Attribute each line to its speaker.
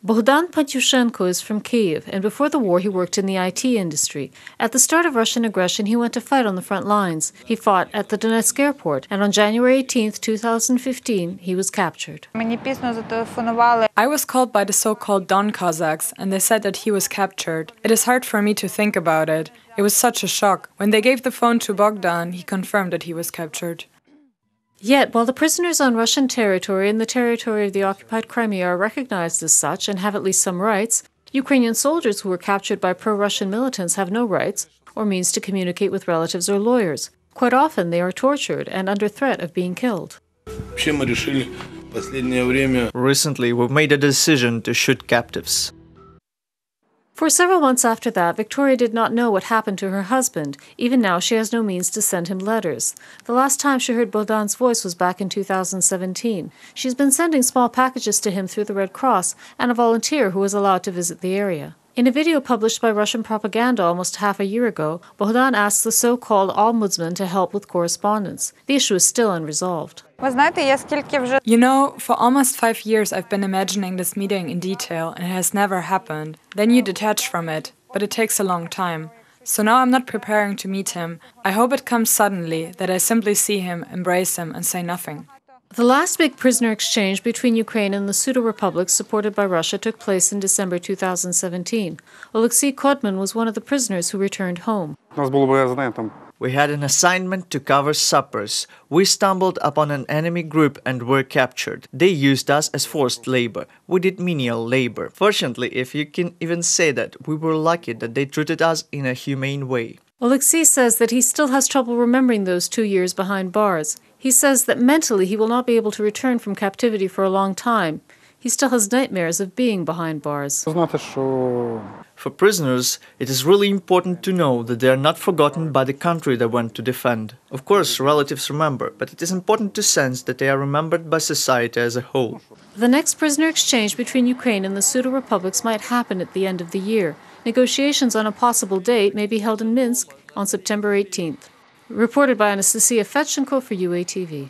Speaker 1: Bogdan Patyushenko is from Kyiv, and before the war he worked in the IT industry. At the start of Russian aggression, he went to fight on the front lines. He fought at the Donetsk airport, and on January 18, 2015, he was captured.
Speaker 2: I was called by the so-called Don Cossacks, and they said that he was captured. It is hard for me to think about it. It was such a shock. When they gave the phone to Bogdan, he confirmed that he was captured.
Speaker 1: Yet, while the prisoners on Russian territory and the territory of the occupied Crimea are recognized as such and have at least some rights, Ukrainian soldiers who were captured by pro-Russian militants have no rights or means to communicate with relatives or lawyers. Quite often, they are tortured and under threat of being killed.
Speaker 3: Recently, we've made a decision to shoot captives.
Speaker 1: For several months after that, Victoria did not know what happened to her husband. Even now, she has no means to send him letters. The last time she heard Bogdan's voice was back in 2017. She's been sending small packages to him through the Red Cross and a volunteer who was allowed to visit the area. In a video published by Russian propaganda almost half a year ago, Bogdan asked the so-called ombudsman to help with correspondence. The issue is still unresolved.
Speaker 2: You know, for almost 5 years I've been imagining this meeting in detail and it has never happened. Then you detach from it, but it takes a long time. So now I'm not preparing to meet him. I hope it comes suddenly, that I simply see him, embrace him and say nothing.
Speaker 1: The last big prisoner exchange between Ukraine and the pseudo-republics supported by Russia took place in December 2017. Oleksiy Kodman was one of the prisoners who returned home.
Speaker 3: We had an assignment to cover suppers. We stumbled upon an enemy group and were captured. They used us as forced labor. We did menial labor. Fortunately, if you can even say that, we were lucky that they treated us in a humane way.
Speaker 1: Oleksiy says that he still has trouble remembering those 2 years behind bars. He says that mentally he will not be able to return from captivity for a long time. He still has nightmares of being behind bars.
Speaker 3: For prisoners, it is really important to know that they are not forgotten by the country they went to defend. Of course, relatives remember, but it is important to sense that they are remembered by society as a whole.
Speaker 1: The next prisoner exchange between Ukraine and the pseudo-republics might happen at the end of the year. Negotiations on a possible date may be held in Minsk on September 18th. Reported by Anastasia Fetchenko for UATV.